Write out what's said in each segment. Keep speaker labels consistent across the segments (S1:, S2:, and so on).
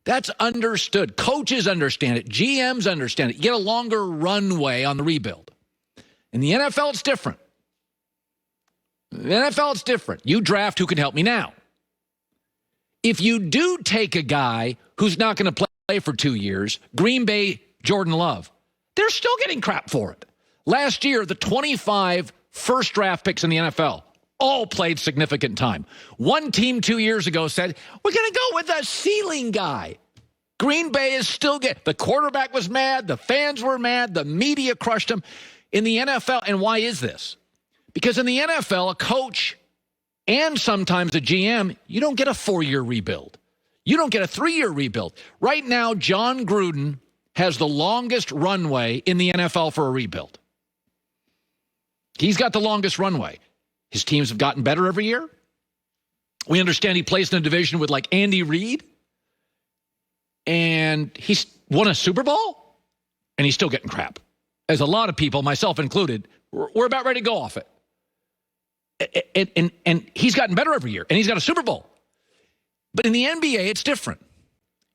S1: That's understood. Coaches understand it. GMs understand it. You get a longer runway on the rebuild. In the NFL, it's different. In the NFL, it's different. You draft who can help me now. If you do take a guy who's not going to play for 2 years, Green Bay, Jordan Love, they're still getting crap for it. Last year, the 25 first draft picks in the NFL all played significant time. One team 2 years ago said, we're going to go with a ceiling guy. Green Bay is still the quarterback was mad. The fans were mad. The media crushed him. In the NFL, and why is this? Because in the NFL, a coach and sometimes a GM, you don't get a 4-year rebuild. You don't get a 3-year rebuild. Right now, John Gruden has the longest runway in the NFL for a rebuild. He's got the longest runway. His teams have gotten better every year. We understand he plays in a division with like Andy Reid. And he's won a Super Bowl. And he's still getting crap. As a lot of people, myself included, we're about ready to go off it. And he's gotten better every year. And he's got a Super Bowl. But in the NBA, it's different.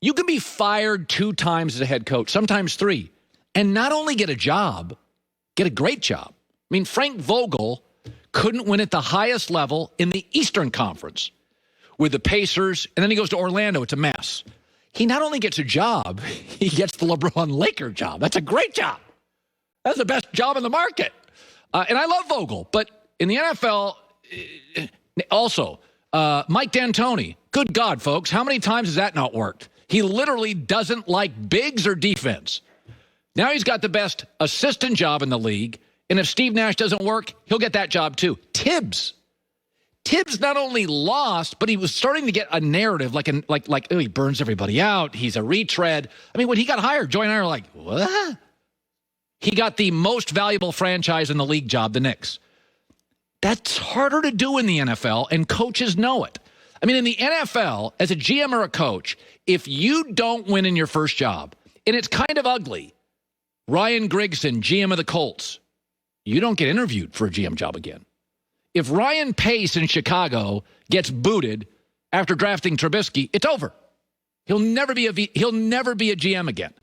S1: You can be fired 2 times as a head coach, sometimes 3, and not only get a job, get a great job. I mean, Frank Vogel couldn't win at the highest level in the Eastern Conference with the Pacers, and then he goes to Orlando. It's a mess. He not only gets a job, he gets the LeBron Laker job. That's a great job. That's the best job in the market. And I love Vogel, but in the NFL, also, Mike D'Antoni, good God, folks, how many times has that not worked? He literally doesn't like bigs or defense. Now he's got the best assistant job in the league, and if Steve Nash doesn't work, he'll get that job too. Tibbs not only lost, but he was starting to get a narrative like oh, he burns everybody out. He's a retread. I mean, when he got hired, Joy and I were like, what? He got the most valuable franchise in the league job, the Knicks. That's harder to do in the NFL, and coaches know it. I mean, in the NFL, as a GM or a coach, if you don't win in your first job, and it's kind of ugly, Ryan Grigson, GM of the Colts, you don't get interviewed for a GM job again. If Ryan Pace in Chicago gets booted after drafting Trubisky, it's over. He'll never be a GM again.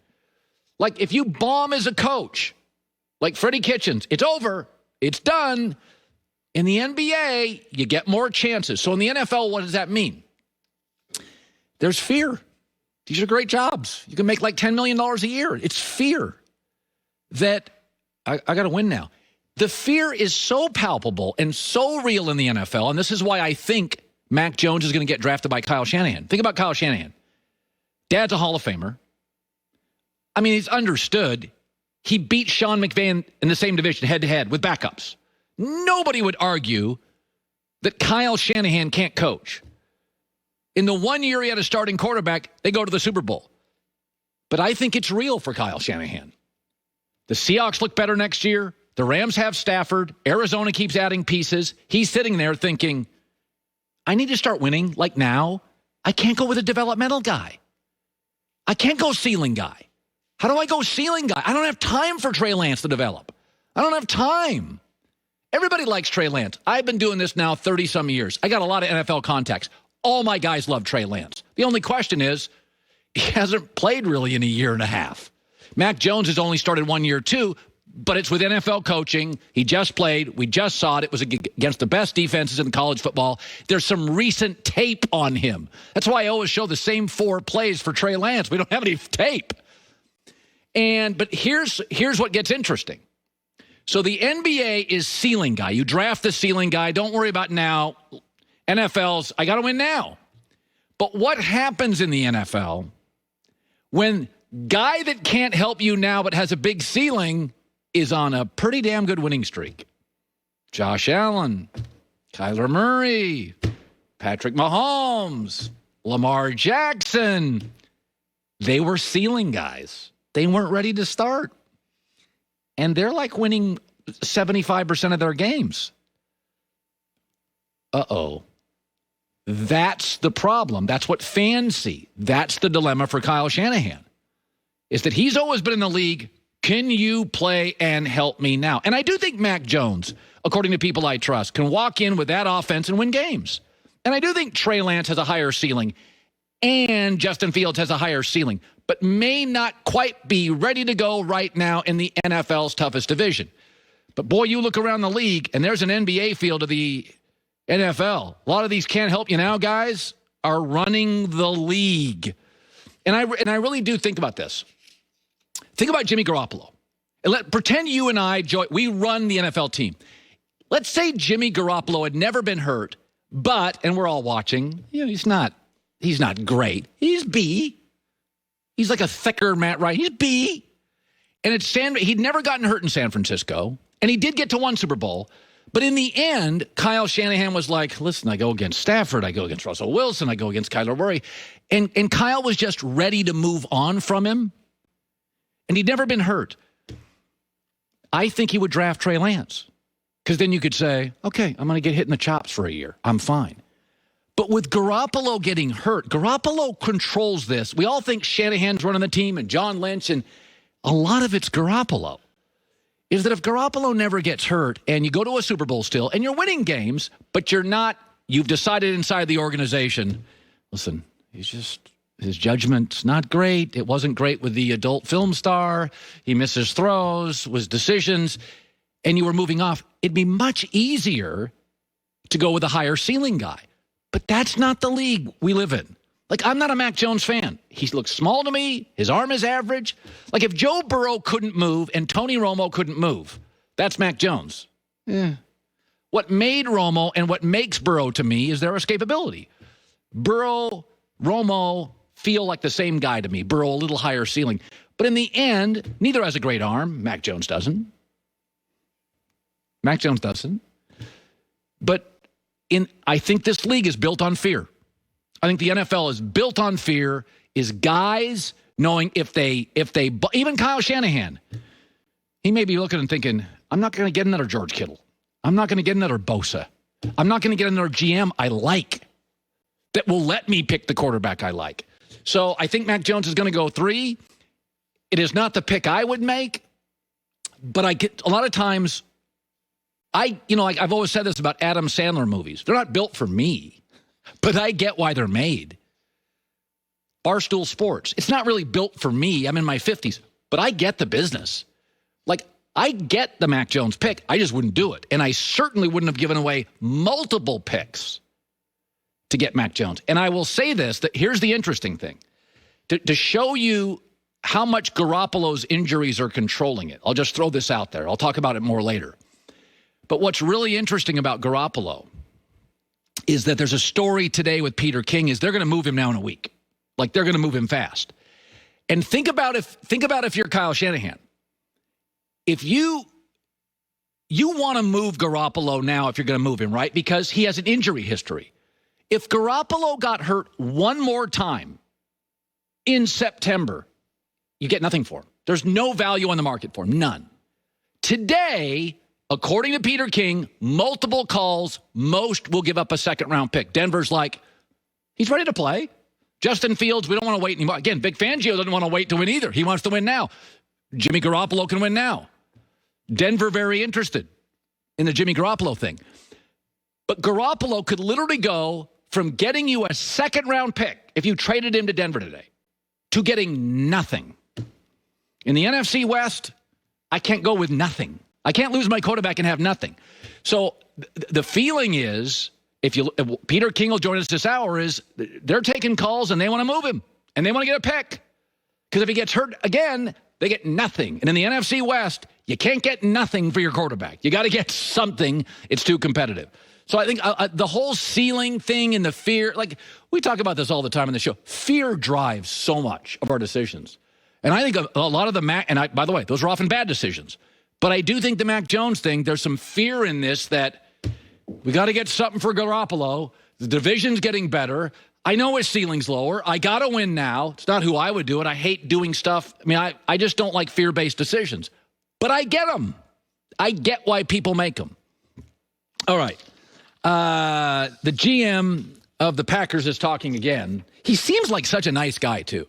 S1: Like if you bomb as a coach, like Freddie Kitchens, it's over. It's done. In the NBA, you get more chances. So in the NFL, what does that mean? There's fear. These are great jobs. You can make like $10 million a year. It's fear that I got to win now. The fear is so palpable and so real in the NFL, and this is why I think Mac Jones is going to get drafted by Kyle Shanahan. Think about Kyle Shanahan. Dad's a Hall of Famer. I mean, he's understood. He beat Sean McVay in the same division head-to-head with backups. Nobody would argue that Kyle Shanahan can't coach. In the 1 year he had a starting quarterback, they go to the Super Bowl. But I think it's real for Kyle Shanahan. The Seahawks look better next year. The Rams have Stafford. Arizona keeps adding pieces. He's sitting there thinking, I need to start winning like now. I can't go with a developmental guy. I can't go ceiling guy. How do I go ceiling guy? I don't have time for Trey Lance to develop. I don't have time. Everybody likes Trey Lance. I've been doing this now 30-some years. I got a lot of NFL contacts. All my guys love Trey Lance. The only question is, he hasn't played really in a year and a half. Mac Jones has only started 1 year too, but it's with NFL coaching. He just played. We just saw it. It was against the best defenses in college football. There's some recent tape on him. That's why I always show the same 4 plays for Trey Lance. We don't have any tape. But here's what gets interesting. So the NBA is ceiling guy. You draft the ceiling guy. Don't worry about now. NFL's, I got to win now. But what happens in the NFL when guy that can't help you now but has a big ceiling is on a pretty damn good winning streak? Josh Allen, Kyler Murray, Patrick Mahomes, Lamar Jackson. They were ceiling guys. They weren't ready to start. And they're like winning 75% of their games. Uh-oh. That's the problem. That's what fans see. That's the dilemma for Kyle Shanahan, is that he's always been in the league. Can you play and help me now? And I do think Mac Jones, according to people I trust, can walk in with that offense and win games. And I do think Trey Lance has a higher ceiling. and Justin Fields has a higher ceiling, but may not quite be ready to go right now in the NFL's toughest division. But boy, you look around the league, and there's an NBA field of the NFL. A lot of these can't help you now, guys, are running the league. And I really do think about this. Think about Jimmy Garoppolo. And pretend you and I, Joy, we run the NFL team. Let's say Jimmy Garoppolo had never been hurt, but, and we're all watching, he's not great. He's B. He's like a thicker Matt Ryan. He's B. And he'd never gotten hurt in San Francisco, and he did get to one Super Bowl. But in the end, Kyle Shanahan was like, listen, I go against Stafford, I go against Russell Wilson, I go against Kyler Murray. And Kyle was just ready to move on from him. And he'd never been hurt. I think he would draft Trey Lance. Because then you could say, okay, I'm going to get hit in the chops for a year. I'm fine. But with Garoppolo getting hurt, Garoppolo controls this. We all think Shanahan's running the team and John Lynch, and a lot of it's Garoppolo. Is that if Garoppolo never gets hurt and you go to a Super Bowl still and you're winning games, but you've decided inside the organization, listen, his judgment's not great. It wasn't great with the adult film star. He misses throws, was decisions, and you were moving off. It'd be much easier to go with a higher ceiling guy. But that's not the league we live in. Like, I'm not a Mac Jones fan. He looks small to me. His arm is average. Like, if Joe Burrow couldn't move and Tony Romo couldn't move, that's Mac Jones. Yeah. What made Romo and what makes Burrow to me is their escapability. Burrow, Romo feel like the same guy to me. Burrow, a little higher ceiling. But in the end, neither has a great arm. Mac Jones doesn't. Mac Jones doesn't. But I think this league is built on fear. I think the NFL is built on fear, is guys knowing if they even Kyle Shanahan, he may be looking and thinking, I'm not going to get another George Kittle. I'm not going to get another Bosa. I'm not going to get another GM I like that will let me pick the quarterback I like. So I think Mac Jones is going to go 3. It is not the pick I would make, but I get a lot of times, like I've always said this about Adam Sandler movies. They're not built for me. But I get why they're made. Barstool Sports. It's not really built for me. I'm in my 50s. But I get the business. Like, I get the Mac Jones pick. I just wouldn't do it. And I certainly wouldn't have given away multiple picks to get Mac Jones. And I will say this, that here's the interesting thing. To show you how much Garoppolo's injuries are controlling it, I'll just throw this out there. I'll talk about it more later. But what's really interesting about Garoppolo is that there's a story today with Peter King is they're going to move him now in a week. Like, they're going to move him fast. And think about if you're Kyle Shanahan. If you want to move Garoppolo now if you're going to move him, right? Because he has an injury history. If Garoppolo got hurt one more time in September, you get nothing for him. There's no value on the market for him. None. Today, according to Peter King, multiple calls, most will give up a second-round pick. Denver's like, he's ready to play. Justin Fields, we don't want to wait anymore. Again, Vic Fangio doesn't want to wait to win either. He wants to win now. Jimmy Garoppolo can win now. Denver very interested in the Jimmy Garoppolo thing. But Garoppolo could literally go from getting you a second-round pick, if you traded him to Denver today, to getting nothing. In the NFC West, I can't go with nothing. I can't lose my quarterback and have nothing. So the feeling is, if Peter King will join us this hour, is they're taking calls and they want to move him and they want to get a pick. Because if he gets hurt again, they get nothing. And in the NFC West, you can't get nothing for your quarterback. You got to get something. It's too competitive. So I think the whole ceiling thing and the fear, like we talk about this all the time on the show, fear drives so much of our decisions. And I think a lot of the by the way, those are often bad decisions. But I do think the Mac Jones thing, there's some fear in this that we got to get something for Garoppolo. The division's getting better. I know his ceiling's lower. I got to win now. It's not who I would do it. I hate doing stuff. I mean, I just don't like fear-based decisions. But I get them. I get why people make them. All right. The GM of the Packers is talking again. He seems like such a nice guy, too.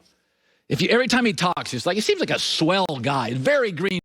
S1: Every time he talks, he seems like a swell guy. Very green.